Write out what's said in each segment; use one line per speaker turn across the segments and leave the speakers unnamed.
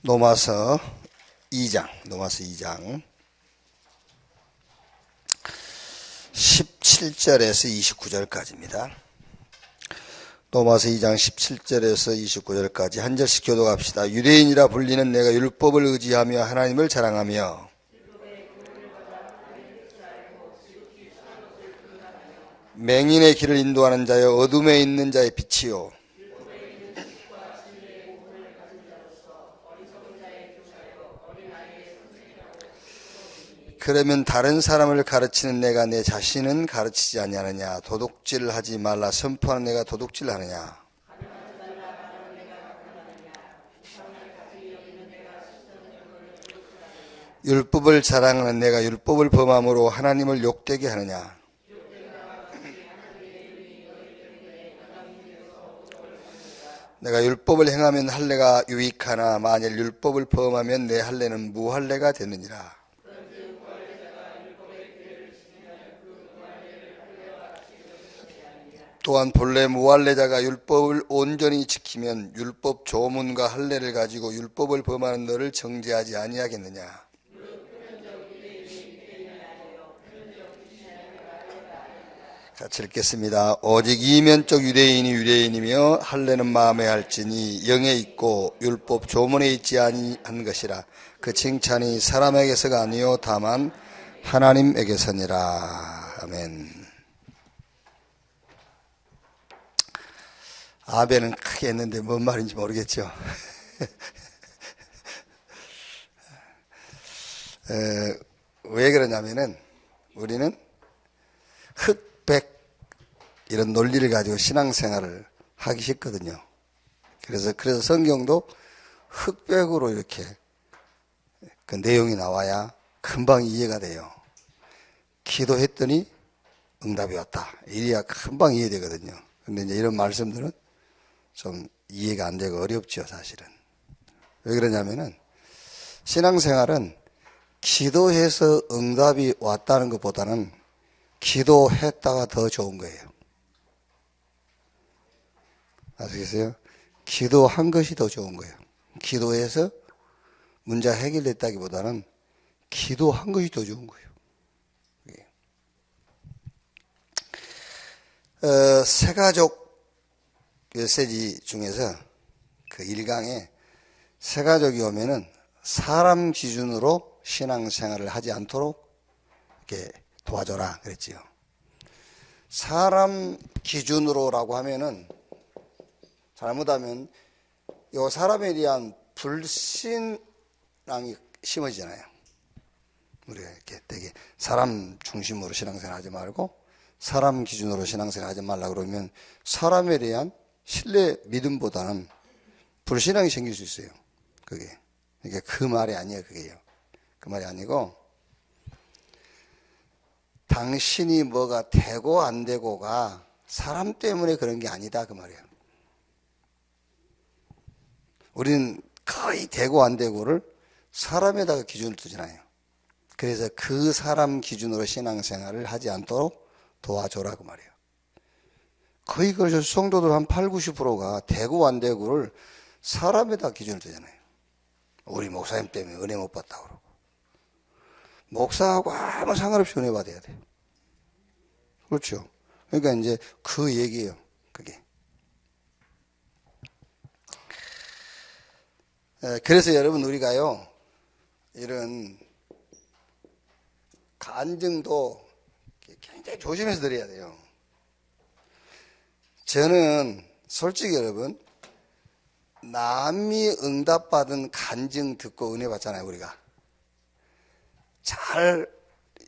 로마서 2장 17절에서 29절까지입니다. 로마서 2장 17절에서 29절까지 한 절씩 교독합시다. 유대인이라 불리는 내가 율법을 의지하며 하나님을 자랑하며 맹인의 길을 인도하는 자여 어둠에 있는 자의 빛이요 그러면 다른 사람을 가르치는 내가 내 자신은 가르치지 아니하느냐? 도둑질하지 말라 선포하는 내가 도둑질하느냐? 율법을 자랑하는 내가 율법을 범함으로 하나님을 욕되게 하느냐? 내가 율법을 행하면 할례가 유익하나 만일 율법을 범하면 내 할례는 무할례가 되느니라. 또한 본래 무할례자가 율법을 온전히 지키면 율법 조문과 할례를 가지고 율법을 범하는 너를 정죄하지 아니하겠느냐. 같이 읽겠습니다. 오직 이면적 유대인이 유대인이며 할례는 마음에 할지니 영에 있고 율법 조문에 있지 아니한 것이라. 그 칭찬이 사람에게서가 아니요 다만 하나님에게서니라. 아멘. 아멘은 크게 했는데 뭔 말인지 모르겠죠. 왜 그러냐면은 우리는 흑백 이런 논리를 가지고 신앙생활을 하기 쉽거든요. 그래서 성경도 흑백으로 이렇게 그 내용이 나와야 금방 이해가 돼요. 기도했더니 응답이 왔다. 이래야 금방 이해되거든요. 근데 이제 이런 말씀들은 좀 이해가 안 되고 어렵죠, 사실은. 왜 그러냐면은 신앙생활은 기도해서 응답이 왔다는 것보다는 기도했다가 더 좋은 거예요. 아시겠어요? 기도한 것이 더 좋은 거예요. 기도해서 문제가 해결됐다기보다는 기도한 것이 더 좋은 거예요. 새가족 메시지 중에서 그 1강에 새가족이 오면은 사람 기준으로 신앙생활을 하지 않도록 이렇게 도와줘라 그랬지요. 사람 기준으로라고 하면은 잘못하면 요 사람에 대한 불신앙이 심어지잖아요. 우리가 이렇게 되게 사람 중심으로 신앙생활 하지 말고 사람 기준으로 신앙생활 하지 말라 그러면 사람에 대한 신뢰 믿음보다는 불신앙이 생길 수 있어요. 그게. 그러니까 그 말이 아니에요, 그게요. 그 말이 아니고 당신이 뭐가 되고 안 되고가 사람 때문에 그런 게 아니다 그 말이에요. 우리는 거의 되고 안 되고를 사람에다가 기준을 두잖아요. 그래서 그 사람 기준으로 신앙생활을 하지 않도록 도와줘라 그 말이에요. 거의 그 성도들 한 8, 90%가 되고 안 되고를 사람에다 기준을 두잖아요. 우리 목사님 때문에 은혜 못 받다고 그러고 목사하고 아무 상관없이 은혜 받아야 돼요. 그렇죠. 그러니까 이제 그 얘기예요. 그게. 그래서 여러분 우리가요 이런 간증도 굉장히 조심해서 드려야 돼요. 저는 솔직히 여러분 남이 응답받은 간증 듣고 은혜 받잖아요. 우리가 잘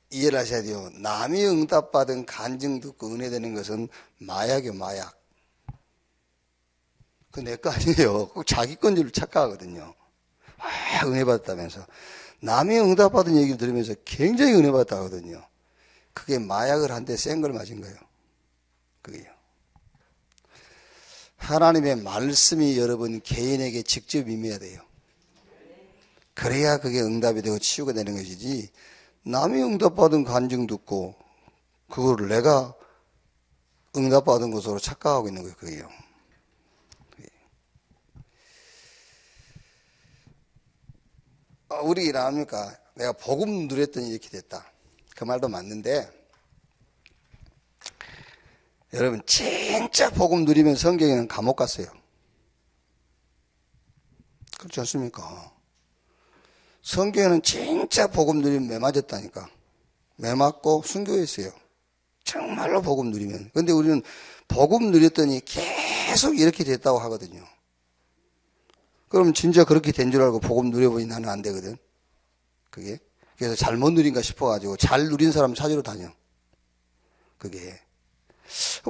이해를 하셔야 돼요. 남이 응답받은 간증 듣고 은혜 되는 것은 마약이에요. 마약. 그 내 거 아니에요. 꼭 자기 건 줄 착각하거든요. 은혜 받았다면서 남이 응답받은 얘기를 들으면서 굉장히 은혜 받았다 하거든요. 그게 마약을 한 대 센 걸 맞은 거예요. 그게요. 하나님의 말씀이 여러분 개인에게 직접 임해야 돼요. 그래야 그게 응답이 되고 치유가 되는 것이지 남이 응답받은 간증 듣고 그거를 내가 응답받은 것으로 착각하고 있는 거예요. 그게요. 우리 일합니까? 내가 복음 누렸더니 이렇게 됐다. 그 말도 맞는데, 여러분, 진짜 복음 누리면 성경에는 감옥 갔어요. 그렇지 않습니까? 성경에는 진짜 복음 누리면 매 맞았다니까. 매 맞고 순교했어요. 정말로 복음 누리면. 근데 우리는 복음 누렸더니 계속 이렇게 됐다고 하거든요. 그럼 진짜 그렇게 된 줄 알고 복음 누려보니 나는 안 되거든. 그게. 그래서 잘못 누린가 싶어가지고 잘 누린 사람 찾으러 다녀. 그게.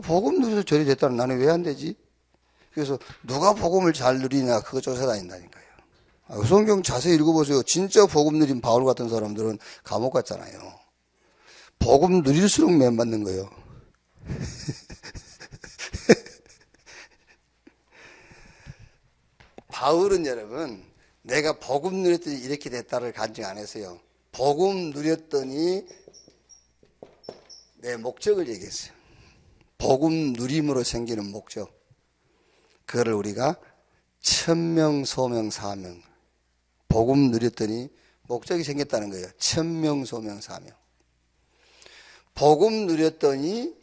복음 누려서 저리 됐다는 나는 왜 안 되지? 그래서 누가 복음을 잘 누리냐 그거 쫓아다닌다니까요. 성경 자세히 읽어보세요. 진짜 복음 누린 바울 같은 사람들은 감옥 갔잖아요. 복음 누릴수록 매 맞는 거예요. 바울은 여러분, 내가 복음 누렸더니 이렇게 됐다를 간증 안 했어요. 복음 누렸더니 내 목적을 얘기했어요. 복음 누림으로 생기는 목적. 그거를 우리가 천명, 소명, 사명. 복음 누렸더니 목적이 생겼다는 거예요. 천명, 소명, 사명. 복음 누렸더니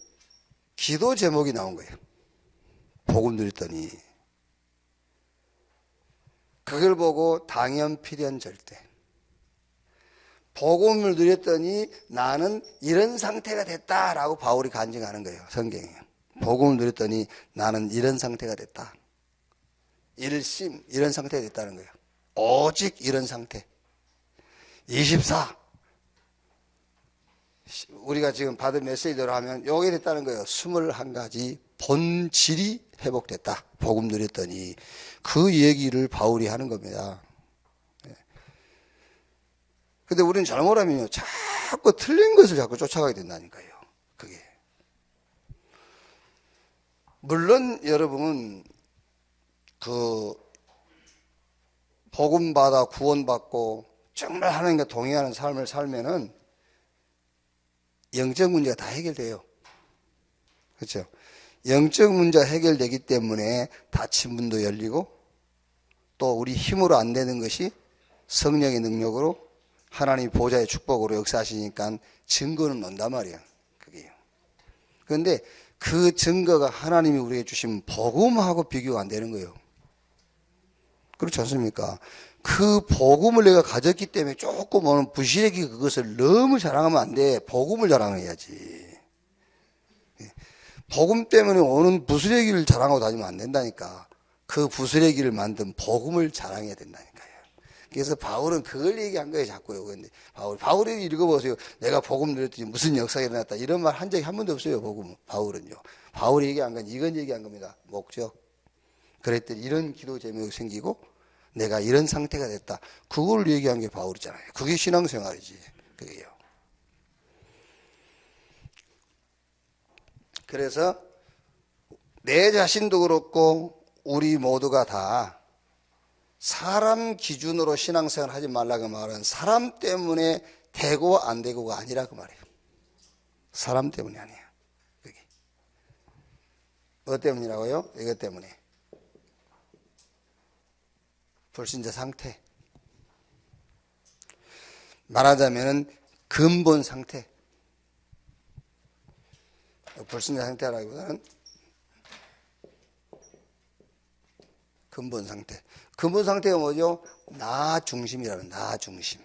기도 제목이 나온 거예요. 복음 누렸더니. 그걸 보고 당연, 필연, 절대. 복음을 누렸더니 나는 이런 상태가 됐다라고 바울이 간증하는 거예요. 성경에. 복음을 누렸더니 나는 이런 상태가 됐다. 일심, 이런 상태가 됐다는 거예요. 오직 이런 상태. 24. 우리가 지금 받은 메시지대로 하면 요게 됐다는 거예요. 21가지 본질이 회복됐다. 복음 누렸더니. 그 얘기를 바울이 하는 겁니다. 근데 우리는 잘못하면요, 자꾸 틀린 것을 자꾸 쫓아가게 된다니까요. 그게. 물론 여러분, 복음 받아 구원받고 정말 하나님과 동행하는 삶을 살면은 영적 문제가 다 해결돼요. 그렇죠? 영적 문제가 해결되기 때문에 닫힌 문도 열리고 또 우리 힘으로 안 되는 것이 성령의 능력으로 하나님 보좌의 축복으로 역사하시니까 증거는 온단 말이야. 그게요. 그런데 그 증거가 하나님이 우리에게 주신 복음하고 비교가 안 되는 거예요. 그렇지 않습니까? 그 복음을 내가 가졌기 때문에 조금 오는 부실하게 그것을 너무 자랑하면 안 돼. 복음을 자랑해야지. 복음 때문에 오는 부스레기를 자랑하고 다니면 안 된다니까. 그 부스레기를 만든 복음을 자랑해야 된다니까요. 그래서 바울은 그걸 얘기한 거예요, 자꾸요. 근데 바울이 읽어보세요. 내가 복음 누렸더니 무슨 역사가 일어났다. 이런 말 한 적이 한 번도 없어요, 바울은요. 바울이 얘기한 건 이건 얘기한 겁니다. 목적. 그랬더니 이런 기도 제목이 생기고 내가 이런 상태가 됐다. 그걸 얘기한 게 바울이잖아요. 그게 신앙생활이지. 그게요. 그래서 내 자신도 그렇고 우리 모두가 다 사람 기준으로 신앙생활 하지 말라고 말은 사람 때문에 되고 안 되고가 아니라 그 말이에요. 사람 때문이 아니에요. 그게. 뭐 때문이라고요? 이것 때문에. 불신자 상태. 말하자면 근본 상태. 불신자 상태라기보다는 근본 상태. 근본 상태가 뭐죠? 나 중심이라는, 나 중심.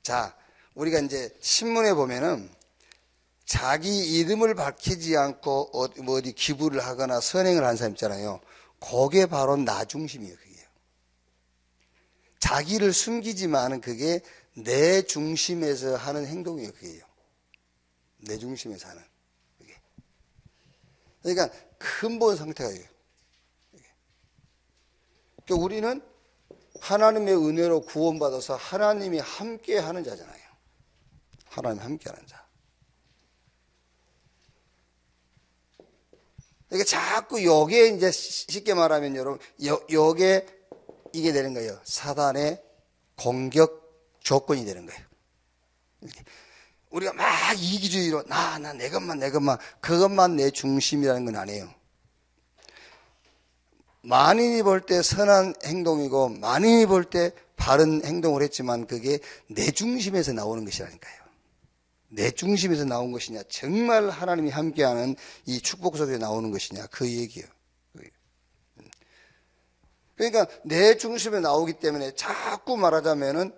자, 우리가 이제 신문에 보면은 자기 이름을 밝히지 않고 어디 기부를 하거나 선행을 한 사람 있잖아요. 그게 바로 나 중심이에요, 그게. 자기를 숨기지만은 그게 내 중심에서 하는 행동이에요, 그게요. 내 중심에서 하는. 그게. 그러니까 근본 상태가 이에요. 그러니까 우리는 하나님의 은혜로 구원받아서 하나님이 함께 하는 자잖아요. 하나님이 함께 하는 자. 그러니까 자꾸 요게 이제 쉽게 말하면 여러분, 요게 이게 되는 거예요. 사단의 공격 조건이 되는 거예요. 우리가 막 이기주의로 내 것만 그것만 내 중심이라는 건 아니에요. 만인이 볼 때 선한 행동이고 만인이 볼 때 바른 행동을 했지만 그게 내 중심에서 나오는 것이라니까요. 내 중심에서 나온 것이냐, 정말 하나님이 함께하는 이 축복 속에 나오는 것이냐, 그 얘기예요. 그러니까 내 중심에 나오기 때문에 자꾸 말하자면은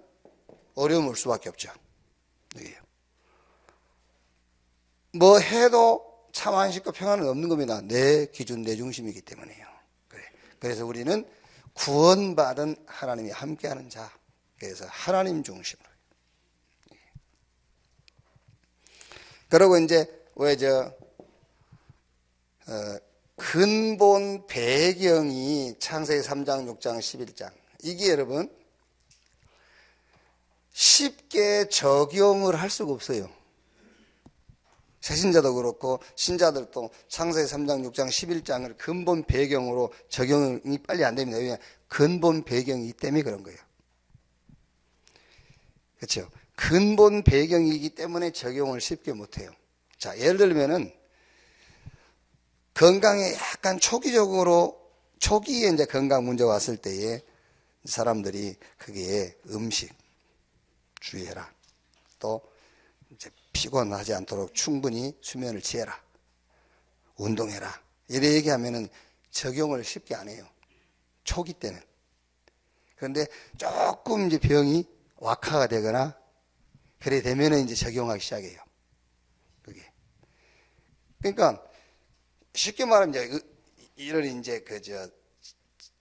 어려움을 올 수밖에 없죠. 뭐 해도 참 안식과 평안은 없는 겁니다. 내 기준, 내 중심이기 때문에요. 그래서 우리는 구원받은 하나님이 함께하는 자. 그래서 하나님 중심으로. 그리고 이제 왜 근본 배경이 창세기 3장, 6장, 11장. 이게 여러분 쉽게 적용을 할 수가 없어요. 새신자도 그렇고 신자들도 창세기 3장, 6장, 11장을 근본 배경으로 적용이 빨리 안 됩니다. 왜냐하면 근본 배경이기 때문에 그런 거예요. 그렇죠? 근본 배경이기 때문에 적용을 쉽게 못해요. 자, 예를 들면은 건강에 약간 초기에 이제 건강 문제가 왔을 때에 사람들이 그게 음식 주의해라. 또 이제 피곤하지 않도록 충분히 수면을 취해라. 운동해라. 이래 얘기하면은 적용을 쉽게 안 해요. 초기 때는. 그런데 조금 이제 병이 악화가 되거나 그래 되면은 이제 적용하기 시작해요. 그게. 그러니까 쉽게 말하면 이제 이런 이제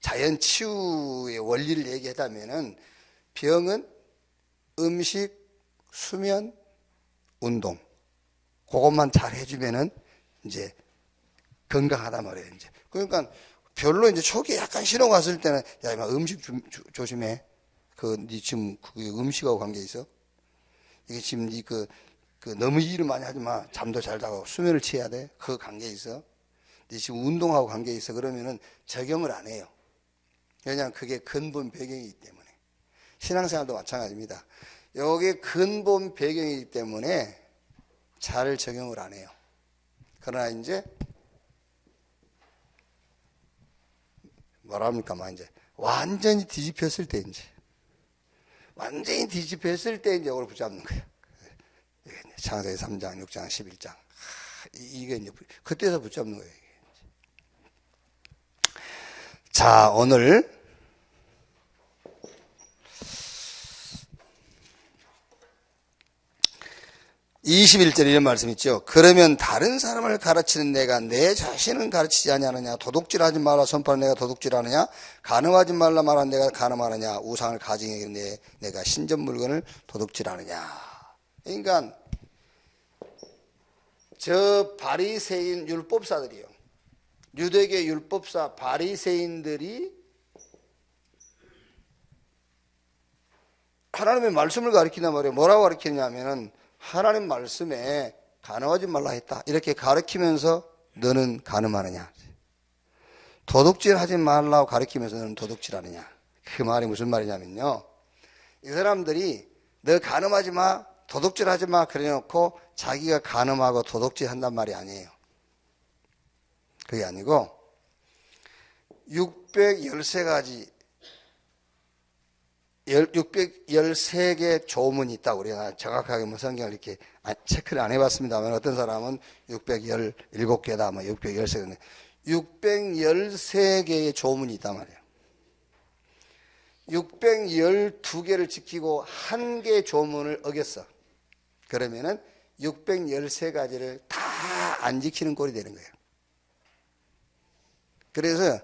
자연 치유의 원리를 얘기하자면은 병은 음식, 수면, 운동 그것만 잘 해주면은 이제 건강하단 말이에요. 이제 그러니까 별로 이제 초기에 약간 신호가 왔을 때는 야 이마 음식 조심해. 네 지금 그게 음식하고 관계 있어? 이게 지금 너무 일을 많이 하지 마. 잠도 잘 자고 수면을 취해야 돼. 그 관계 있어. 네 지금 운동하고 관계 있어. 그러면은 적용을 안 해요. 왜냐하면 그게 근본 배경이기 때문에. 신앙생활도 마찬가지입니다. 여기 근본 배경이기 때문에 잘 적용을 안 해요. 그러나 이제 뭐랍니까? 이제 완전히 뒤집혔을 때 이제 이걸 붙잡는 거예요. 창세기 3장, 6장, 11장. 이게 이제 그때서 붙잡는 거예요. 자, 오늘 21절 이런 말씀 있죠. 그러면 다른 사람을 가르치는 내가 내 자신은 가르치지 아니하느냐? 도둑질하지 말라 선포하는 내가 도둑질하느냐? 간음하지 말라 말하는 내가 간음하느냐? 우상을 가증하기에 내가 신전 물건을 도둑질하느냐? 그러니까 저 바리새인 율법사들이요. 유대계 율법사 바리새인들이 하나님의 말씀을 가르치단 말이에요. 뭐라고 가르치냐면은 하나님 말씀에 간음하지 말라 했다. 이렇게 가르치면서 너는 간음하느냐? 도둑질하지 말라고 가르치면서 너는 도둑질하느냐? 그 말이 무슨 말이냐면요. 이 사람들이 너 간음하지 마, 도둑질하지 마 그래 놓고 자기가 간음하고 도둑질한단 말이 아니에요. 그게 아니고 613가지 613개 조문이 있다고 우리가 정확하게 뭐 성경을 이렇게 체크를 안 해봤습니다만 어떤 사람은 617개다, 뭐 613개. 613개의 조문이 있단 말이에요. 612개를 지키고 한 개의 조문을 어겼어. 그러면은 613가지를 다 안 지키는 꼴이 되는 거예요. 그래서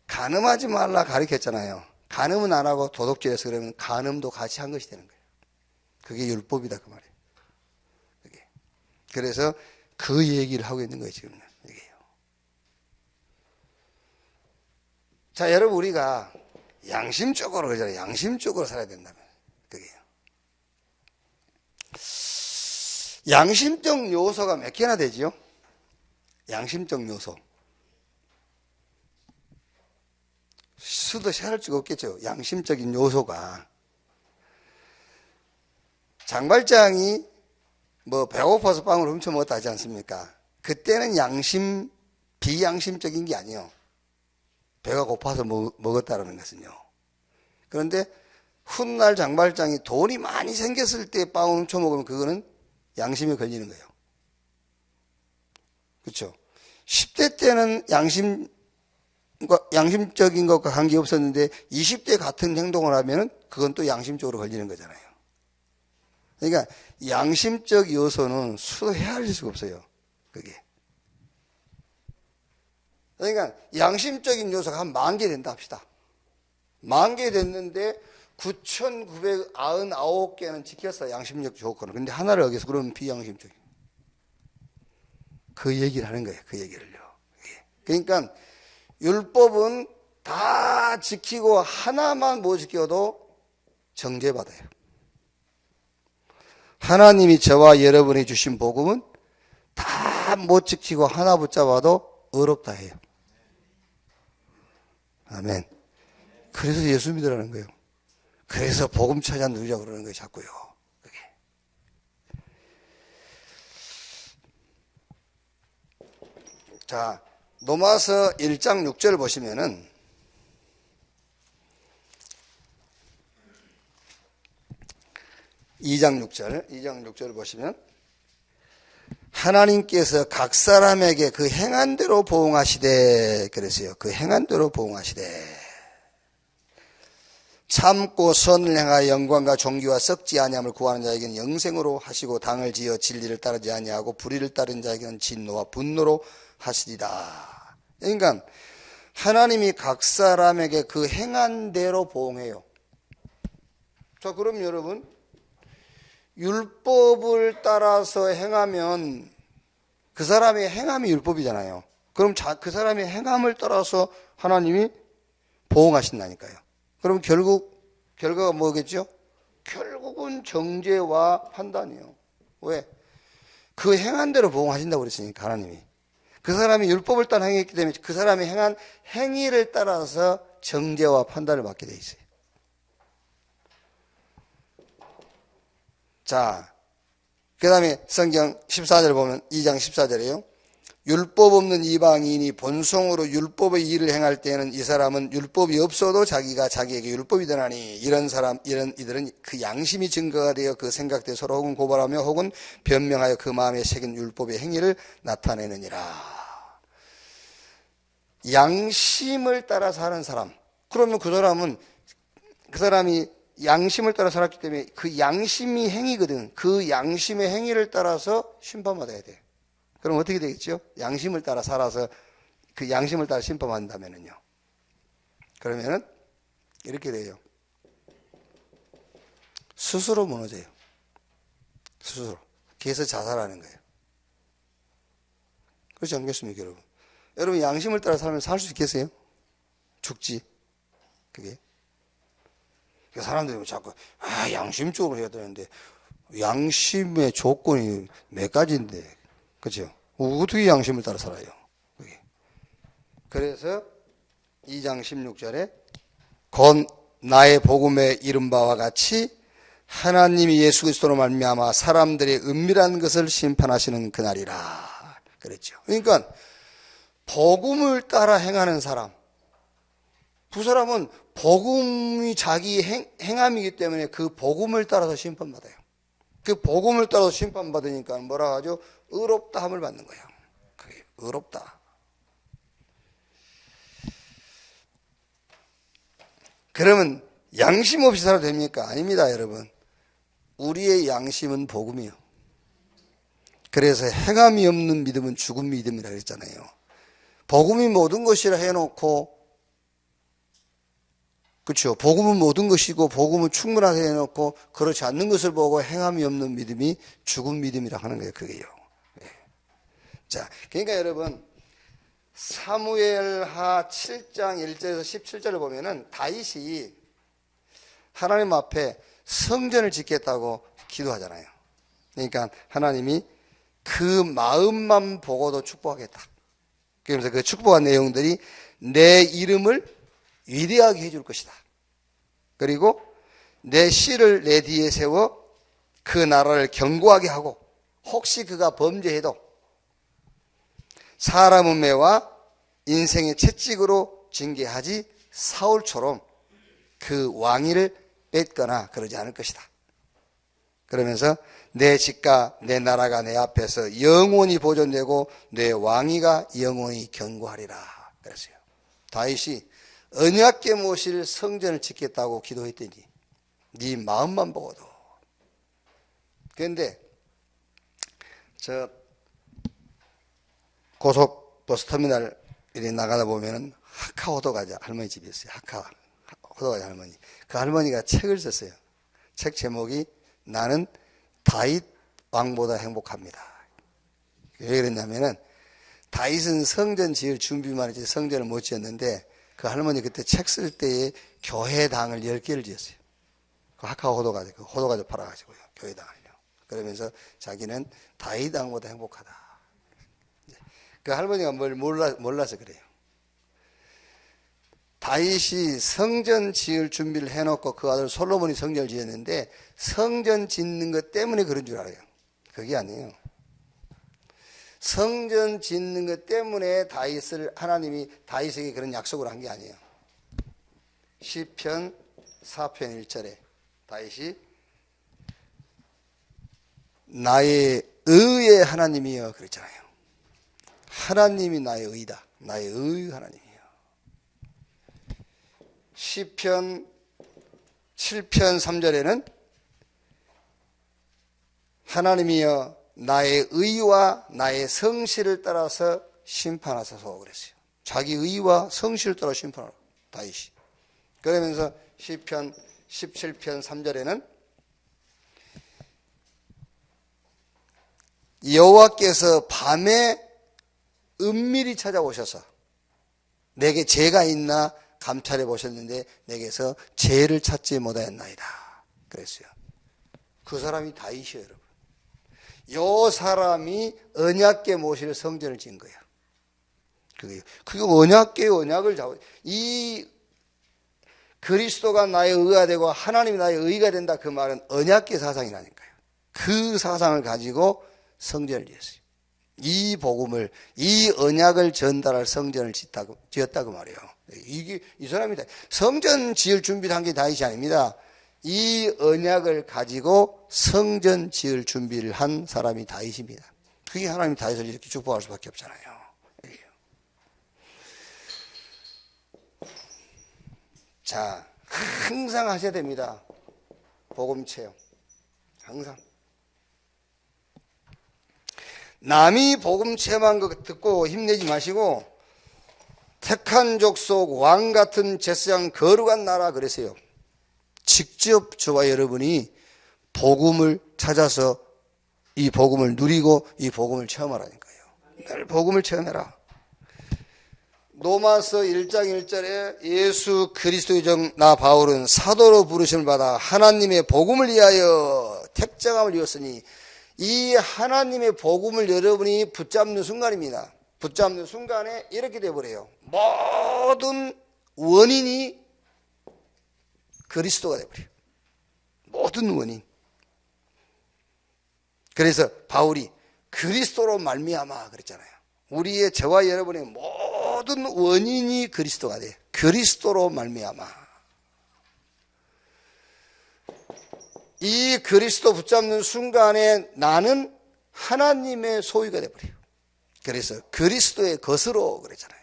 간음하지 말라 가르쳤잖아요. 간음은 안 하고 도둑질해서 그러면 간음도 같이 한 것이 되는 거예요. 그게 율법이다 그 말이에요. 그게. 그래서 그 얘기를 하고 있는 거예요 지금은. 이게요. 자, 여러분 우리가 양심적으로 그러잖아요. 양심적으로 살아야 된다면 그게요. 양심적 요소가 몇 개나 되지요? 양심적 요소. 수도 세할 수가 없겠죠. 양심적인 요소가. 장발장이 뭐 배고파서 빵을 훔쳐 먹었다 하지 않습니까? 그때는 비양심적인 게 아니에요. 배가 고파서 먹었다는 것은요. 그런데 훗날 장발장이 돈이 많이 생겼을 때 빵을 훔쳐먹으면 그거는 양심에 걸리는 거예요. 그렇죠? 10대 때는 양심적인 것과 관계없었는데 20대 같은 행동을 하면 그건 또 양심적으로 걸리는 거잖아요. 그러니까 양심적 요소는 수도 헤아릴 수가 없어요. 그게. 그러니까 양심적인 요소가 한 10,000개 된다 합시다. 10,000개 됐는데 9,999개는 지켰어, 양심적 조건을. 근데 하나를 어겨서 그러면 비양심적이에요. 그 얘기를 하는 거예요. 그 얘기를요. 그러니까 율법은 다 지키고 하나만 못 지켜도 정죄받아요. 하나님이 저와 여러분이 주신 복음은 다 못 지키고 하나 붙잡아도 어렵다 해요. 아멘. 그래서 예수 믿으라는 거예요. 그래서 복음 찾아 누리자고 그러는 거예요, 자꾸요. 그게. 자, 로마서 1장 6절 보시면은 2장 6절 보시면 하나님께서 각 사람에게 그 행한 대로 보응하시되 그랬어요. 그 행한 대로 보응하시되 참고 선을 행하여 영광과 존귀와 썩지 아니함을 구하는 자에게는 영생으로 하시고 당을 지어 진리를 따르지 아니하고 불의를 따르는 자에게는 진노와 분노로 하시리라. 그러니까 하나님이 각 사람에게 그 행한 대로 보응해요. 자, 그럼 여러분 율법을 따라서 행하면 그 사람의 행함이 율법이잖아요. 그럼 그 사람의 행함을 따라서 하나님이 보응하신다니까요. 그럼 결과가 뭐겠죠? 결국은 정죄와 판단이에요. 왜? 그 행한 대로 보응하신다고 그랬으니까 하나님이. 그 사람이 율법을 따라 행했기 때문에 그 사람이 행한 행위를 따라서 정죄와 판단을 받게 돼 있어요. 자, 그 다음에 성경 14절 보면 2장 14절이에요. 율법 없는 이방인이 본성으로 율법의 일을 행할 때에는 이 사람은 율법이 없어도 자기가 자기에게 율법이 되나니 이런 이들은 그 양심이 증거가 되어 그 생각대 서로 혹은 고발하며 혹은 변명하여 그 마음에 새긴 율법의 행위를 나타내느니라. 양심을 따라 사는 사람. 그러면 그 사람이 양심을 따라 살았기 때문에 그 양심이 행위거든. 그 양심의 행위를 따라서 심판받아야 돼. 그럼 어떻게 되겠죠? 양심을 따라 살아서 그 양심을 따라 심판받는다면요. 그러면은 이렇게 돼요. 스스로 무너져요. 스스로. 그래서 자살하는 거예요. 그렇지 않겠습니까, 여러분? 여러분 양심을 따라 살면 살 수 있겠어요? 죽지. 그게. 사람들이 자꾸 양심적으로 해야 되는데 양심의 조건이 몇 가지인데, 그렇죠? 어떻게 양심을 따라 살아요? 그게. 그래서 2장 16절에 곧 나의 복음에 이른 바와 같이 하나님이 예수 그리스도로 말미암아 사람들의 은밀한 것을 심판하시는 그날이라 그랬죠. 그러니까 복음을 따라 행하는 사람, 그 사람은 복음이 자기 행함이기 때문에 그 복음을 따라서 심판받아요. 그 복음을 따라서 심판받으니까 뭐라 하죠? 의롭다 함을 받는 거예요. 그게 의롭다. 그러면 양심 없이 살아도 됩니까? 아닙니다, 여러분. 우리의 양심은 복음이요. 그래서 행함이 없는 믿음은 죽은 믿음이라 그랬잖아요. 복음이 모든 것이라 해놓고, 그렇죠. 복음은 모든 것이고 복음은 충분하게 해놓고 그렇지 않는 것을 보고 행함이 없는 믿음이 죽은 믿음이라 하는 거예요. 그게요. 네. 자, 그러니까 여러분 사무엘하 7장 1절에서 17절을 보면은 다윗이 하나님 앞에 성전을 짓겠다고 기도하잖아요. 그러니까 하나님이 그 마음만 보고도 축복하겠다. 그러면서 그 축복한 내용들이 내 이름을 위대하게 해줄 것이다. 그리고 내 씨를 내 뒤에 세워 그 나라를 견고하게 하고 혹시 그가 범죄해도 사람 음해와 인생의 채찍으로 징계하지 사울처럼 그 왕위를 뺏거나 그러지 않을 것이다. 그러면서 내 집과 내 나라가 내 앞에서 영원히 보존되고 내 왕위가 영원히 견고하리라 그랬어요. 다윗이 언약궤 모실 성전을 짓겠다고 기도했더니 네 마음만 보고도. 그런데 저 고속버스터미널 이렇게 나가다 보면은 하카호도가자 할머니 집이 있어요. 하카호도가자 할머니. 그 할머니가 책을 썼어요. 책 제목이 나는 다윗 왕보다 행복합니다. 왜 그랬냐면은 다윗은 성전 지을 준비만 했지 성전을 못 지었는데 그 할머니 그때 책 쓸 때에 교회당을 10개를 지었어요. 그 하카호도가자, 그 호도가자 팔아가지고요. 교회당을요. 그러면서 자기는 다윗 왕보다 행복하다. 그 할머니가 뭘 몰라서 그래요. 다윗이 성전 지을 준비를 해놓고 그 아들 솔로몬이 성전을 지었는데 성전 짓는 것 때문에 그런 줄 알아요. 그게 아니에요. 성전 짓는 것 때문에 하나님이 다윗에게 그런 약속을 한 게 아니에요. 시편 4편 1절에 다윗이 나의 의의 하나님이여 그랬잖아요. 하나님이 나의 의다. 나의 의 하나님이에요. 시편 7편 3절에는 하나님이여 나의 의와 나의 성실을 따라서 심판하소서 그랬어요. 자기 의와 성실을 따라 심판하라 다윗이. 그러면서 시편 17편 3절에는 여호와께서 밤에 은밀히 찾아오셔서 내게 죄가 있나 감찰해 보셨는데 내게서 죄를 찾지 못하였나이다 그랬어요. 그 사람이 다윗이에요. 여러분. 요 사람이 언약궤 모실 성전을 지은 거예요. 그게 언약을 잡아. 이 그리스도가 나의 의가 되고 하나님이 나의 의가 된다 그 말은 언약궤 사상이라니까요. 그 사상을 가지고 성전을 지었어요. 이 복음을, 이 언약을 전달할 성전을 지었다고 말이에요. 이 사람이다. 성전 지을 준비를 한 게 다윗이 아닙니다. 이 언약을 가지고 성전 지을 준비를 한 사람이 다윗입니다. 그게 하나님이 다윗을 이렇게 축복할 수밖에 없잖아요. 자, 항상 하셔야 됩니다. 복음 체험. 항상. 남이 복음 체험한 거 듣고 힘내지 마시고 택한 족속 왕 같은 제사장 거룩한 나라 그랬어요. 직접 저와 여러분이 복음을 찾아서 이 복음을 누리고 이 복음을 체험하라니까요. 늘 복음을 체험해라. 로마서 1장 1절에 예수 그리스도의 종 나 바울은 사도로 부르심을 받아 하나님의 복음을 위하여 택정함을 이었으니 이 하나님의 복음을 여러분이 붙잡는 순간입니다. 붙잡는 순간에 이렇게 되어버려요. 모든 원인이 그리스도가 되어버려요. 모든 원인. 그래서 바울이 그리스도로 말미암아 그랬잖아요. 우리의 저와 여러분의 모든 원인이 그리스도가 돼. 그리스도로 말미암아. 이 그리스도 붙잡는 순간에 나는 하나님의 소유가 되어버려요. 그래서 그리스도의 것으로 그랬잖아요.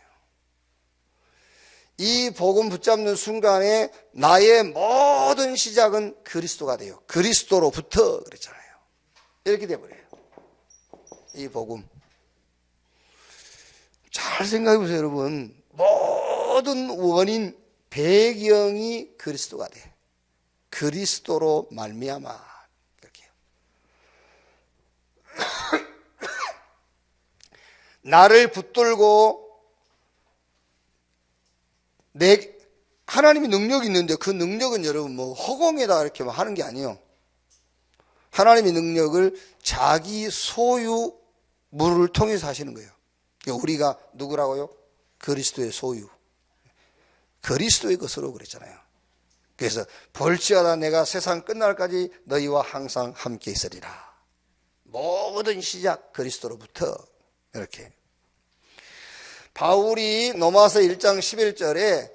이 복음 붙잡는 순간에 나의 모든 시작은 그리스도가 돼요. 그리스도로부터 그랬잖아요. 이렇게 되어버려요. 이 복음. 잘 생각해 보세요, 여러분. 모든 원인, 배경이 그리스도가 돼. 그리스도로 말미암아. 이렇게요. 나를 붙들고 하나님이 능력이 있는데 그 능력은 여러분 뭐 허공에다 이렇게 하는 게 아니에요. 하나님의 능력을 자기 소유물을 통해서 하시는 거예요. 우리가 누구라고요? 그리스도의 소유. 그리스도의 것으로 그랬잖아요. 그래서 볼지어다 내가 세상 끝날까지 너희와 항상 함께 있으리라. 모든 시작 그리스도로부터 이렇게. 바울이 로마서 1장 11절에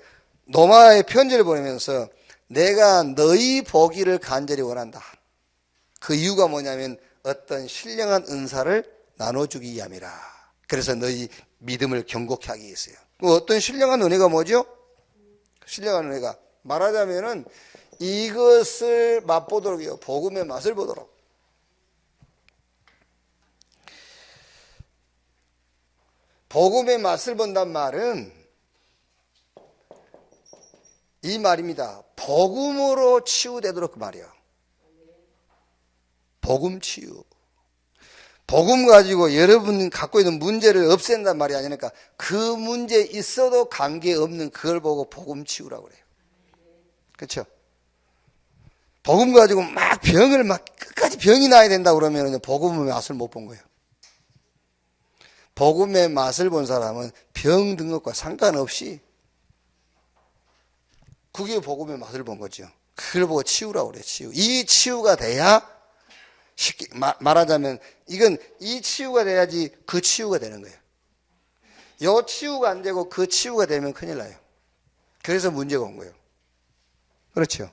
로마의 편지를 보내면서 내가 너희 보기를 간절히 원한다. 그 이유가 뭐냐면 어떤 신령한 은사를 나눠주기 위함이라. 그래서 너희 믿음을 견고케 하기 위해서요. 어떤 신령한 은혜가 뭐죠? 신령한 은혜가 말하자면은 이것을 맛보도록 해요. 복음의 맛을 보도록. 복음의 맛을 본단 말은 이 말입니다. 복음으로 치유되도록 그 말이에요. 복음 치유. 복음 가지고 여러분 갖고 있는 문제를 없앤단 말이 아니니까 그 문제 있어도 관계없는 그걸 보고 복음 치유라고 그래요. 그렇죠? 복음 가지고 막 병을 막 끝까지 병이 나야 된다 그러면 복음의 맛을 못 본 거예요. 복음의 맛을 본 사람은 병 든 것과 상관없이 그게 복음의 맛을 본 거죠. 그걸 보고 치유라고 그래요. 치유. 이 치유가 돼야 쉽게 말하자면 이건 이 치유가 돼야지 그 치유가 되는 거예요. 요 치유가 안 되고 그 치유가 되면 큰일 나요. 그래서 문제가 온 거예요. 그렇죠?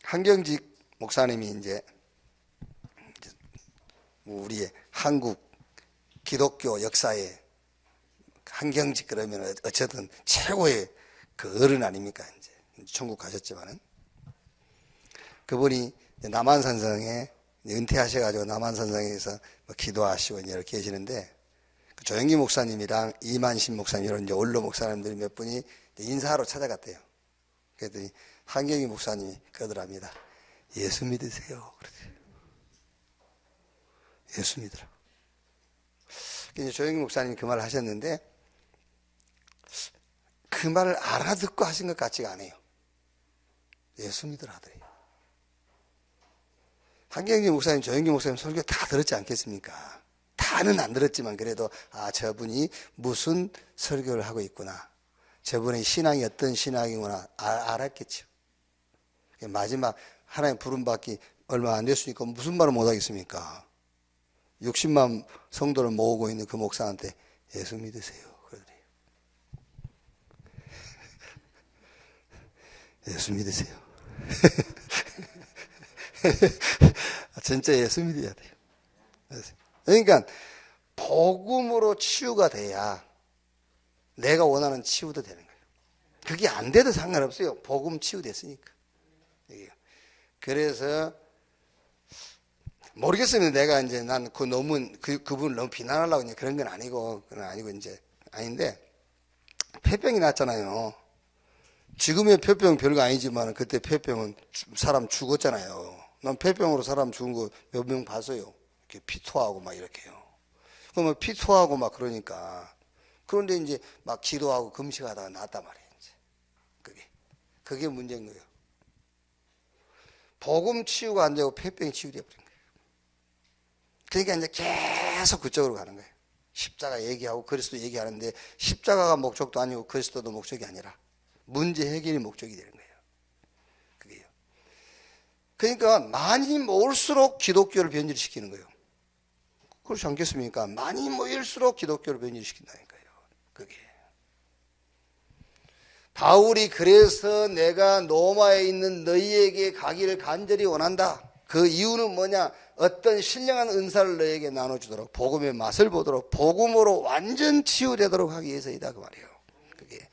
한경직 목사님이 이제 우리의 한국 기독교 역사에 한경직 그러면 어쨌든 최고의 그 어른 아닙니까? 이제 천국 가셨지만은 그분이 남한산성에 은퇴하셔가지고 남한산성에서 기도하시고 이렇게 계시는데 그 조영기 목사님이랑 이만신 목사님 이런 이제 원로 목사님들 몇 분이 인사하러 찾아갔대요. 그랬더니 한경희 목사님이 그러더랍니다. 예수 믿으세요. 그러더래요. 예수 믿으라. 이제 조영기 목사님이 그 말을 하셨는데 그 말을 알아듣고 하신 것 같지가 않아요. 예수 믿으라 하더래요. 한경희 목사님, 조영기 목사님 설교 다 들었지 않겠습니까? 다는 안 들었지만 그래도 아 저분이 무슨 설교를 하고 있구나. 저분의 신앙이 어떤 신앙이구나 알았겠죠. 마지막 하나님 부름받기 얼마 안 됐으니까 무슨 말을 못하겠습니까? 60만 성도를 모으고 있는 그 목사한테 예수 믿으세요. 그러더래요. 예수 믿으세요. 진짜 예수 믿어야 돼요. 그러니까 복음으로 치유가 돼야 내가 원하는 치유도 되는 거예요. 그게 안 돼도 상관없어요. 복음 치유됐으니까. 그래서 모르겠으면 내가 이제 난 그 너무 그분을 너무 비난하려고 이제 그런 건 아니고 그건 아니고 이제 아닌데 폐병이 났잖아요. 지금의 폐병 별거 아니지만 그때 폐병은 사람 죽었잖아요. 난 폐병으로 사람 죽은 거 몇 명 봤어요. 이렇게 피토하고 막 이렇게요. 그러면 피토하고 막 그러니까 그런데 이제 막 기도하고 금식하다가 났단 말이에요. 이제 그게 문제인 거예요. 복음 치유가 안 되고 폐병이 치유되어 버린 거예요. 그러니까 이제 계속 그쪽으로 가는 거예요. 십자가 얘기하고 그리스도 얘기하는데 십자가가 목적도 아니고 그리스도도 목적이 아니라 문제 해결이 목적이 되는 거예요. 그게요. 그러니까 많이 모일수록 기독교를 변질시키는 거예요. 그렇지 않겠습니까? 많이 모일수록 기독교를 변질시킨다니까요. 그게. 바울이 그래서 내가 로마에 있는 너희에게 가기를 간절히 원한다. 그 이유는 뭐냐? 어떤 신령한 은사를 너희에게 나눠주도록 복음의 맛을 보도록 복음으로 완전 치유되도록 하기 위해서이다 그 말이에요. 그게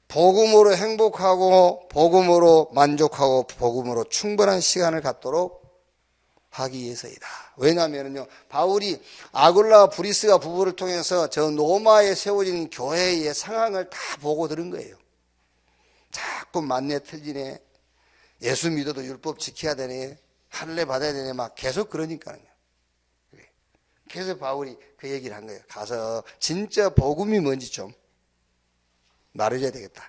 복음으로 행복하고 복음으로 만족하고 복음으로 충분한 시간을 갖도록 하기 위해서이다. 왜냐하면요, 바울이 아굴라와 브리스가 부부를 통해서 저 로마에 세워진 교회의 상황을 다 보고 들은 거예요. 자꾸 맞네 틀리네, 예수 믿어도 율법 지켜야 되네, 할례 받아야 되네, 막 계속 그러니까요. 그래서 바울이 그 얘기를 한 거예요. 가서 진짜 복음이 뭔지 좀 말해줘야 되겠다.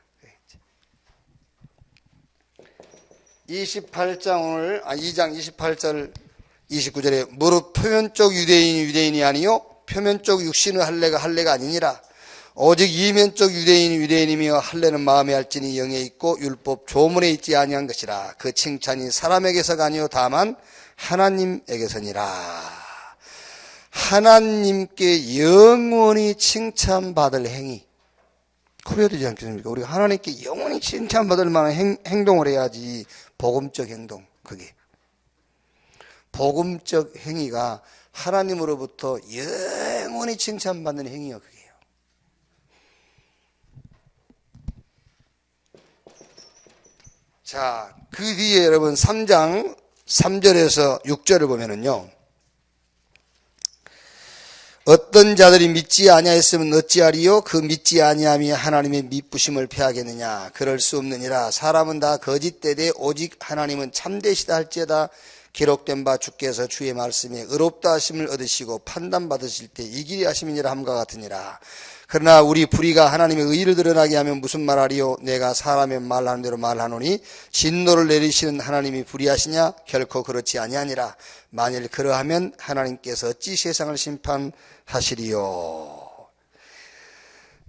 28장 오늘 2장 28절 29절에 무릇 표면적 유대인이 아니요 표면적 육신의 할례가 아니니라. 오직 이면적 유대인이며 할례는 마음에 할지니 영에 있고 율법 조문에 있지 아니한 것이라. 그 칭찬이 사람에게서가 아니요 다만 하나님에게서니라. 하나님께 영원히 칭찬받을 행위. 그래야 되지 않겠습니까? 우리가 하나님께 영원히 칭찬받을 만한 행동을 해야지. 복음적 행동, 그게. 복음적 행위가 하나님으로부터 영원히 칭찬받는 행위요, 그게요. 자, 그 뒤에 여러분 3장 3절에서 6절을 보면은요. 어떤 자들이 믿지 아니하였으면 어찌하리요? 그 믿지 아니함이 하나님의 미쁘심을 패하겠느냐? 그럴 수 없느니라. 사람은 다 거짓되되 오직 하나님은 참되시다 할지어다. 기록된 바 주께서 주의 말씀에 의롭다 하심을 얻으시고 판단받으실 때 이 길이 하심이니라 함과 같으니라. 그러나 우리 불의가 하나님의 의를 드러나게 하면 무슨 말하리요? 내가 사람의 말하는 대로 말하노니 진노를 내리시는 하나님이 불의하시냐? 결코 그렇지 아니하니라. 만일 그러하면 하나님께서 어찌 세상을 심판하시리요?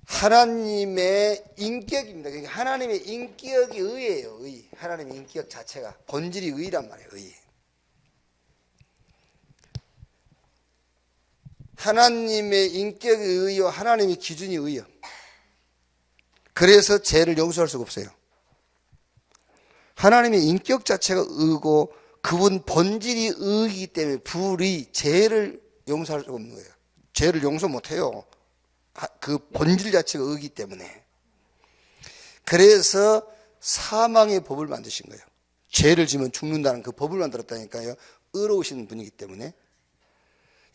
하나님의 인격입니다. 그러니까 하나님의 인격이 의예요. 의. 하나님의 인격 자체가 본질이 의란 말이에요. 의. 하나님의 인격이 의요, 하나님의 기준이 의요. 그래서 죄를 용서할 수가 없어요. 하나님의 인격 자체가 의고 그분 본질이 의이기 때문에 불의, 죄를 용서할 수가 없는 거예요. 죄를 용서 못해요. 그 본질 자체가 의이기 때문에. 그래서 사망의 법을 만드신 거예요. 죄를 지면 죽는다는 그 법을 만들었다니까요. 의로우신 분이기 때문에.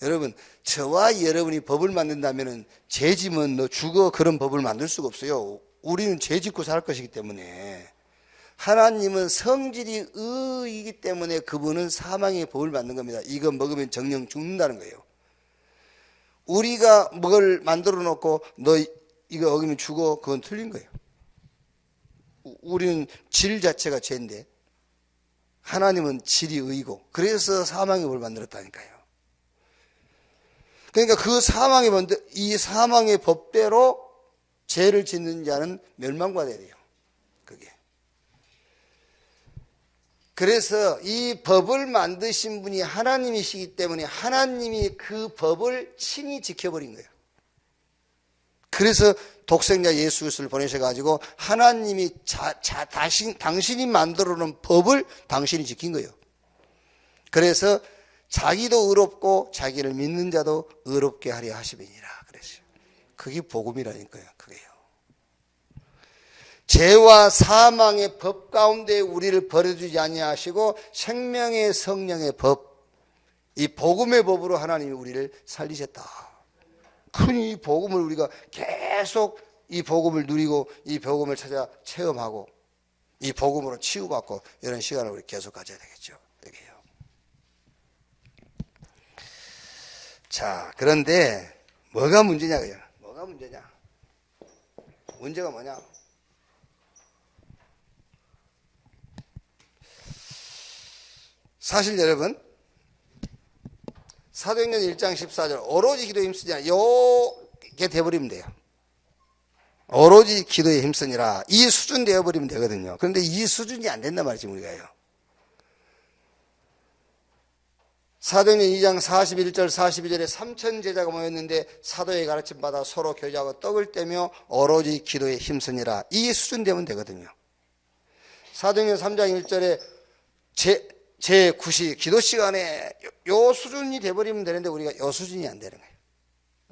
여러분, 저와 여러분이 법을 만든다면 죄 지면 너 죽어 그런 법을 만들 수가 없어요. 우리는 죄 짓고 살 것이기 때문에. 하나님은 성질이 의이기 때문에 그분은 사망의 법을 만든 겁니다. 이거 먹으면 정령 죽는다는 거예요. 우리가 뭘 만들어 놓고 너 이거 어기면 죽어, 그건 틀린 거예요. 우리는 질 자체가 죄인데 하나님은 질이 의이고 그래서 사망의 법을 만들었다니까요. 그러니까 그 이 사망의 법대로 죄를 짓는 자는 멸망받아야 돼요. 그게. 그래서 이 법을 만드신 분이 하나님이시기 때문에 하나님이 그 법을 친히 지켜버린 거예요. 그래서 독생자 예수 그리스도를 보내셔가지고 하나님이 당신이 만들어 놓은 법을 당신이 지킨 거예요. 그래서 자기도 의롭고 자기를 믿는 자도 의롭게 하려 하심이니라 그랬어요. 그게 복음이라니까요. 그게요. 죄와 사망의 법 가운데 우리를 버려두지 아니하시고 생명의 성령의 법, 이 복음의 법으로 하나님이 우리를 살리셨다. 큰 이 복음을 우리가 계속 이 복음을 누리고 이 복음을 찾아 체험하고 이 복음으로 치유받고 이런 시간을 우리 계속 가져야 되겠죠. 여기요. 자, 그런데 뭐가 문제냐고요? 뭐가 문제냐? 문제가 뭐냐? 사실 여러분, 사도행전 1장 14절 오로지 기도에 힘쓰지 않아 요게 돼버리면 돼요. 오로지 기도에 힘쓰니라 이 수준 되어버리면 되거든요. 그런데 이 수준이 안 된단 말이지 우리가요. 사도행전 2장 41절 42절에 3천 제자가 모였는데 사도의 가르침 받아 서로 교제하고 떡을 떼며 오로지 기도에 힘쓰니라 이 수준 되면 되거든요. 사도행전 3장 1절에 제9시 기도 시간에 요 수준이 돼버리면 되는데 우리가 요 수준이 안 되는 거예요.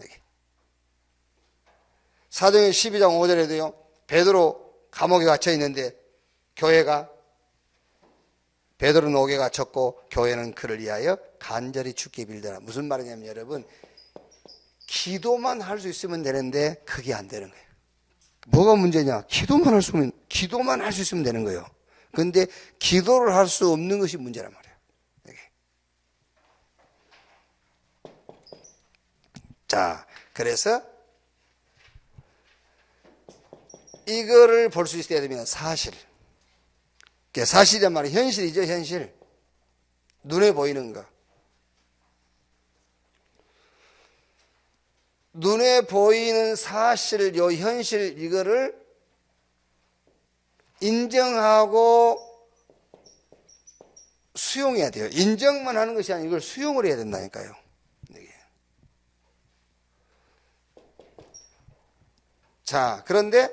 여기. 사도행전 12장 5절에도요 베드로 감옥에 갇혀 있는데 교회가 베드로는 옥에 갇혔고 교회는 그를 위하여 간절히 주께 빌더라. 무슨 말이냐면 여러분 기도만 할 수 있으면 되는데 그게 안 되는 거예요. 뭐가 문제냐? 기도만 할 수 있으면 되는 거예요. 그런데 기도를 할 수 없는 것이 문제란 말이에요. 여기. 자, 그래서 이거를 볼 수 있어야 되면 사실. 사실이란 말이 현실이죠, 현실. 눈에 보이는 거. 눈에 보이는 사실, 요 현실, 이거를 인정하고 수용해야 돼요. 인정만 하는 것이 아니라 이걸 수용을 해야 된다니까요. 자, 그런데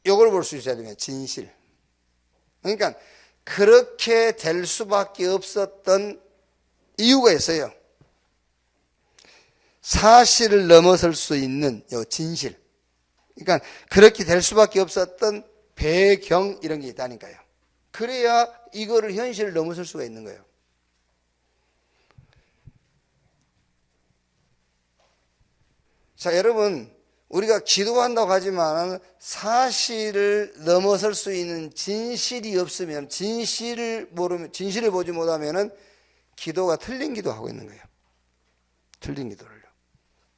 이걸 볼 수 있어야 되면 진실. 그러니까 그렇게 될 수밖에 없었던 이유가 있어요. 사실을 넘어설 수 있는 요 진실. 그러니까 그렇게 될 수밖에 없었던 배경 이런 게 있다니까요. 그래야 이거를 현실을 넘어설 수가 있는 거예요. 자, 여러분, 우리가 기도한다고 하지만 사실을 넘어설 수 있는 진실이 없으면, 진실을 보지 못하면은 기도가 틀린 기도하고 있는 거예요. 틀린 기도를요.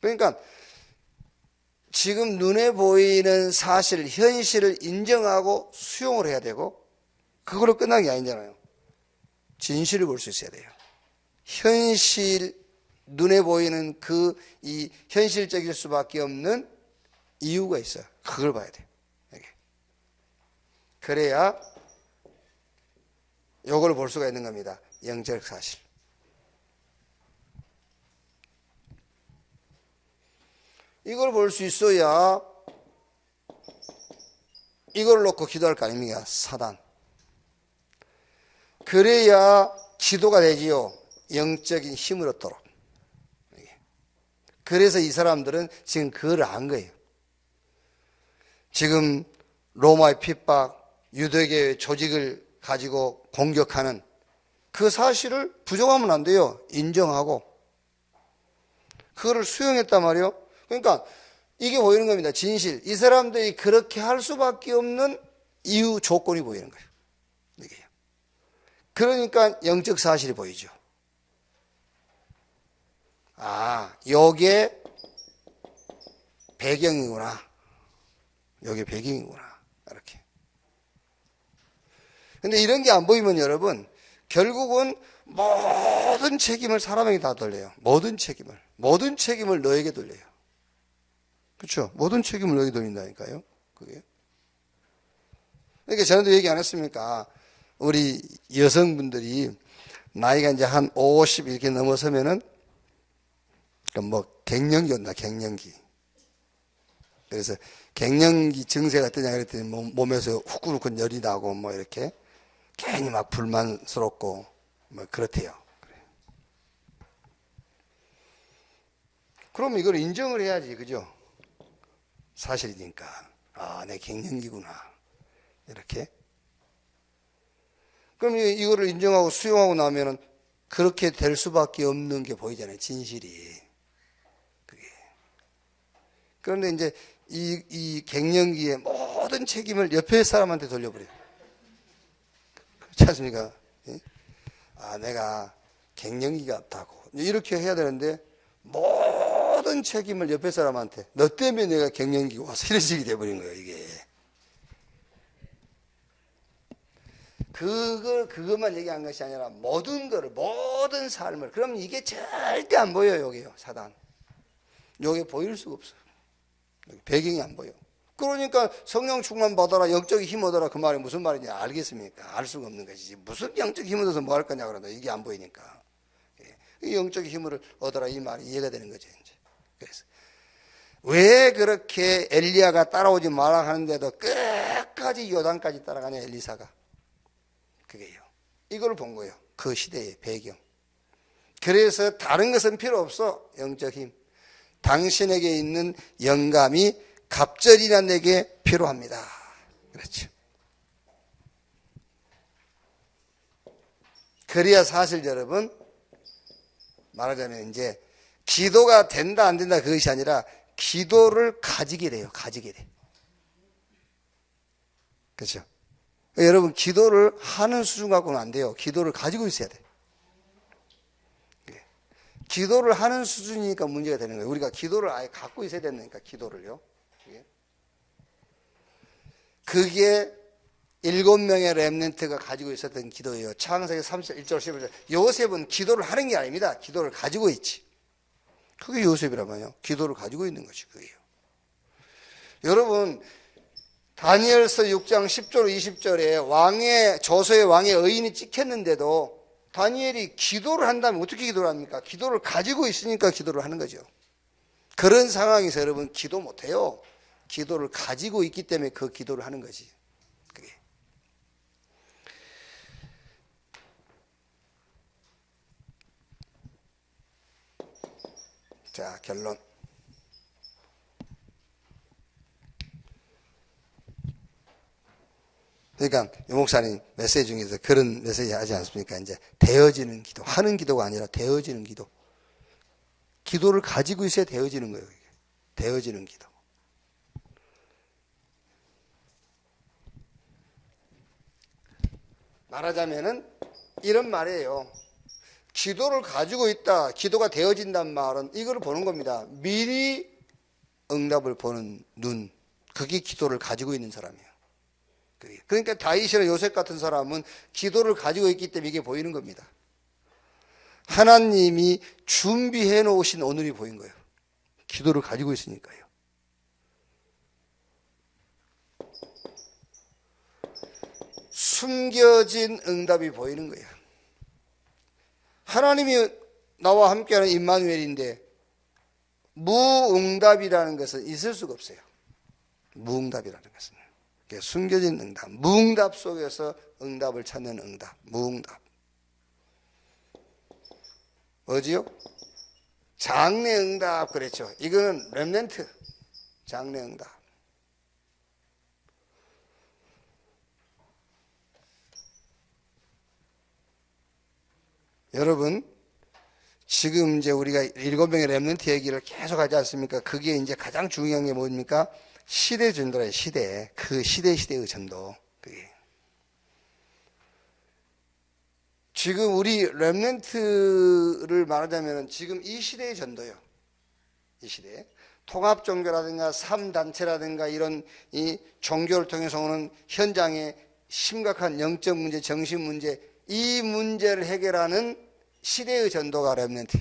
그러니까 지금 눈에 보이는 사실, 현실을 인정하고 수용을 해야 되고, 그걸로 끝난 게 아니잖아요. 진실을 볼 수 있어야 돼요. 현실, 눈에 보이는 이 현실적일 수밖에 없는 이유가 있어요. 그걸 봐야 돼요. 그래야 요걸 볼 수가 있는 겁니다. 영적 사실. 이걸 볼 수 있어야 이걸 놓고 기도할 거 아닙니까? 사단. 그래야 기도가 되지요. 영적인 힘을 얻도록. 그래서 이 사람들은 지금 그걸 안 거예요. 지금 로마의 핍박, 유대교의 조직을 가지고 공격하는 그 사실을 부정하면 안 돼요. 인정하고. 그거를 수용했단 말이에요. 그러니까 이게 보이는 겁니다. 진실. 이 사람들이 그렇게 할 수밖에 없는 이유, 조건이 보이는 거예요. 이게요. 그러니까 영적 사실이 보이죠. 아, 요게 배경이구나. 요게 배경이구나. 이렇게. 근데 이런 게 안 보이면 여러분, 결국은 모든 책임을 사람에게 다 돌려요. 모든 책임을 너에게 돌려요. 그렇죠? 모든 책임을 너에게 돌린다니까요. 그게. 그러니까 전에도 얘기 안 했습니까? 우리 여성분들이 나이가 이제 한 50 이렇게 넘어서면은 뭐 갱년기 온다, 갱년기. 그래서 갱년기 증세가 어떠냐 그랬더니 몸에서 후끈후끈 열이 나고 뭐 이렇게 괜히 막 불만스럽고 뭐 그렇대요. 그럼 이걸 인정을 해야지, 그죠? 사실이니까. 아, 내 갱년기구나. 이렇게. 그럼 이거를 인정하고 수용하고 나면은 그렇게 될 수밖에 없는 게 보이잖아요, 진실이. 그게. 그런데 이제 이 갱년기의 모든 책임을 옆에 사람한테 돌려버려요. 그렇지 않습니까? 아, 내가 갱년기가 없다고. 이렇게 해야 되는데, 모든 책임을 옆에 사람한테, 너 때문에 내가 갱년기가 와서 이런 식이 돼버린 거예요, 이게. 그것만 얘기한 것이 아니라 모든 삶을. 그럼 이게 절대 안 보여요, 여기요, 사단. 여기 보일 수가 없어요. 여기 배경이 안 보여. 그러니까 성령 충만 받아라, 영적인 힘 얻어라, 그 말이 무슨 말인지 알겠습니까? 알 수가 없는 것이지. 무슨 영적인 힘 얻어서 뭐 할 거냐, 그러다 이게 안 보이니까. 이 영적인 힘을 얻어라, 이 말이 이해가 되는 거죠, 이제. 그래서. 왜 그렇게 엘리야가 따라오지 말라 하는데도 끝까지 요단까지 따라가냐, 엘리사가. 그게요. 이걸 본 거예요. 그 시대의 배경. 그래서 다른 것은 필요 없어. 영적 힘. 당신에게 있는 영감이 갑절이나 내게 필요합니다. 그렇죠. 그래야 사실 여러분, 말하자면 이제 기도가 된다 안 된다 그것이 아니라 기도를 가지게 돼요. 가지게 돼. 그렇죠. 여러분, 기도를 하는 수준 갖고는 안 돼요. 기도를 가지고 있어야 돼. 기도를 하는 수준이니까 문제가 되는 거예요. 우리가 기도를 아예 갖고 있어야 된다니까, 기도를요. 그게 7명의 렘넌트가 가지고 있었던 기도예요. 창세기 31절 11절. 요셉은 기도를 하는 게 아닙니다. 기도를 가지고 있지. 그게 요셉이란 말이에요. 기도를 가지고 있는 것이 그게요. 여러분, 다니엘서 6장 10절 20절에 조서의 왕의 의인이 찍혔는데도 다니엘이 기도를 한다면 어떻게 기도를 합니까? 기도를 가지고 있으니까 기도를 하는 거죠. 그런 상황에서 여러분 기도 못해요. 기도를 가지고 있기 때문에 그 기도를 하는 거지. 그게. 자, 결론. 그러니까 유 목사님 메시지 중에서 그런 메시지 하지 않습니까? 이제 되어지는 기도, 하는 기도가 아니라 되어지는 기도. 기도를 가지고 있어야 되어지는 거예요. 이게. 되어지는 기도. 말하자면은 이런 말이에요. 기도를 가지고 있다, 기도가 되어진단 말은 이걸 보는 겁니다. 미리 응답을 보는 눈, 그게 기도를 가지고 있는 사람이에요. 그러니까 다윗이나 요셉 같은 사람은 기도를 가지고 있기 때문에 이게 보이는 겁니다. 하나님이 준비해 놓으신 오늘이 보인 거예요. 기도를 가지고 있으니까요. 숨겨진 응답이 보이는 거예요. 하나님이 나와 함께하는 임마누엘인데 무응답이라는 것은 있을 수가 없어요. 무응답이라는 것은 숨겨진 응답, 무응답 속에서 응답을 찾는 응답, 무응답. 뭐지요? 장래 응답 그랬죠. 이거는 렘넌트, 장래 응답. 여러분, 지금 이제 우리가 7명의 렘넌트 얘기를 계속 하지 않습니까? 그게 이제 가장 중요한 게 뭡니까? 시대 전도라요, 시대. 그 시대의 전도. 그게. 지금 우리 렘넌트를 말하자면 지금 이 시대의 전도요. 이 시대. 통합 종교라든가 3단체라든가 이런 이 종교를 통해서 오는 현장의 심각한 영적 문제, 정신 문제, 이 문제를 해결하는 시대의 전도가 렘넌트.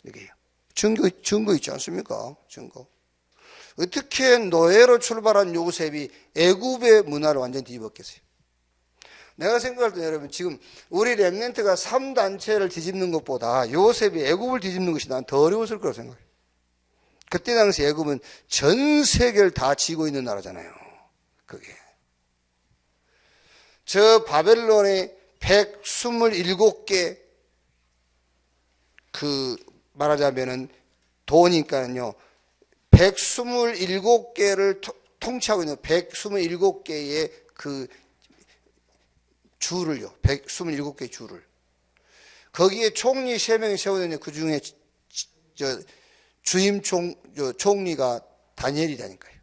이게요. 증거 있지 않습니까? 증거. 어떻게 노예로 출발한 요셉이 애굽의 문화를 완전히 뒤집었겠어요? 내가 생각할 때 여러분 지금 우리 렘넌트가 3단체를 뒤집는 것보다 요셉이 애굽을 뒤집는 것이 난 더 어려웠을 거라고 생각해요. 그때 당시 애굽은 전 세계를 다 쥐고 있는 나라잖아요. 그게. 저 바벨론의 127개 말하자면은 도니까는요. 127개를 통치하고 있는 127개의 그 주를요. 127개의 주를. 거기에 총리 3명이 세워졌는데 그 중에 주임 총리가 다니엘이라니까요.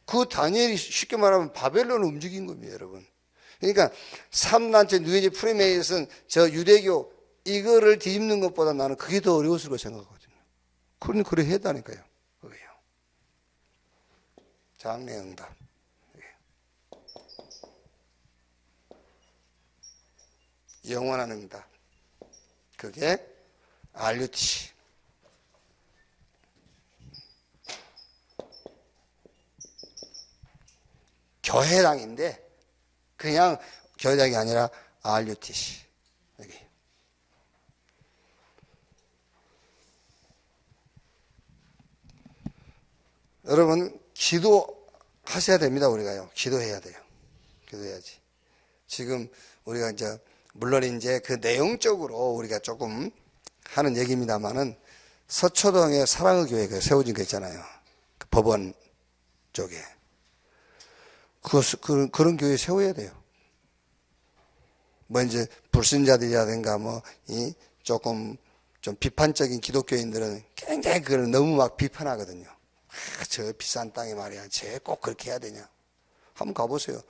그 다니엘이 쉽게 말하면 바벨론을 움직인 겁니다, 여러분. 그러니까 3단체 뉴에이지 프리메이슨 저 유대교 이거를 뒤집는 것보다 나는 그게 더 어려웠을 거라고 생각하거든요. 그건 그래 했다니까요. 그게요. 장래 응답. 영원한 응답. 그게 RUTC. 교회당인데 그냥 교회당이 아니라 RUTC. 여기. 여러분 기도하셔야 됩니다. 우리가요. 기도해야 돼요. 기도해야지. 지금 우리가 이제 물론 이제 그 내용적으로 우리가 조금 하는 얘기입니다만은 서초동에 사랑의 교회가 세워진 거 있잖아요. 그 법원 쪽에. 그런 교회 세워야 돼요. 뭐 이제 불신자들이라든가 뭐 조금 좀 비판적인 기독교인들은 굉장히 그걸 너무 막 비판하거든요. 저 비싼 땅에 말이야. 쟤 꼭 그렇게 해야 되냐. 한번 가보세요.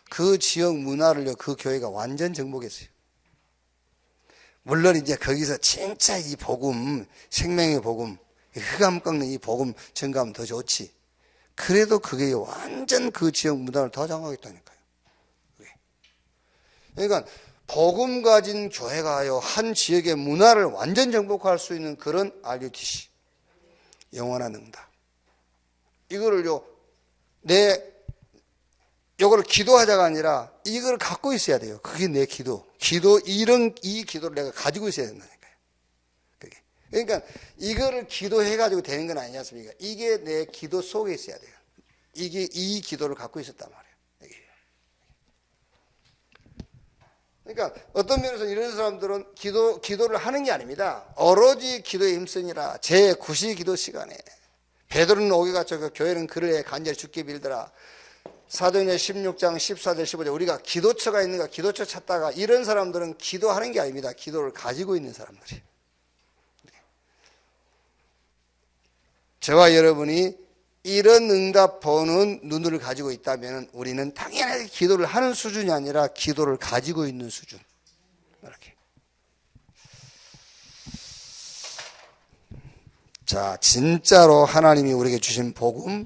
그 지역 문화를요, 그 교회가 완전 정복했어요. 물론 이제 거기서 진짜 이 복음, 생명의 복음, 흑암 꺾는 이 복음 전가하면 더 좋지. 그래도 그게 완전 그 지역 문화를 더 장악했다니까요. 그러니까 복음 가진 교회가요, 한 지역의 문화를 완전 정복할 수 있는 그런 RUTC. 영원한 응답. 이거를요, 내 요거를 기도하자가 아니라 이걸 갖고 있어야 돼요. 그게 내 기도. 이 기도를 내가 가지고 있어야 된다니까요. 그게. 그러니까 이거를 기도해가지고 되는 건 아니지 않습니까? 이게 내 기도 속에 있어야 돼요. 이게 이 기도를 갖고 있었단 말이에요. 그러니까 어떤 면에서 이런 사람들은 기도를 하는 게 아닙니다. 오로지 기도에 힘쓰니라. 제9시 기도 시간에 베드로는 오게 갇혀 그 교회는 그를 간절히 주께 빌더라. 사도행전 16장 14절 15절 우리가 기도처가 있는가 기도처 찾다가 이런 사람들은 기도하는 게 아닙니다. 기도를 가지고 있는 사람들이에요. 저와 여러분이 이런 응답 보는 눈을 가지고 있다면 우리는 당연하게 기도를 하는 수준이 아니라 기도를 가지고 있는 수준. 이렇게. 자, 진짜로 하나님이 우리에게 주신 복음이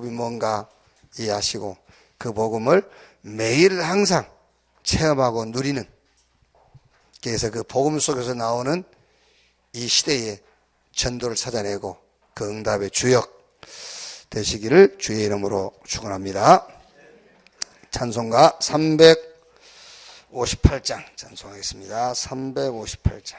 뭔가 이해하시고 그 복음을 매일 항상 체험하고 누리는, 그래서 그 복음 속에서 나오는 이 시대의 전도를 찾아내고 그 응답의 주역 되시기를 주의 이름으로 축원합니다. 찬송가 358장 찬송하겠습니다. 358장.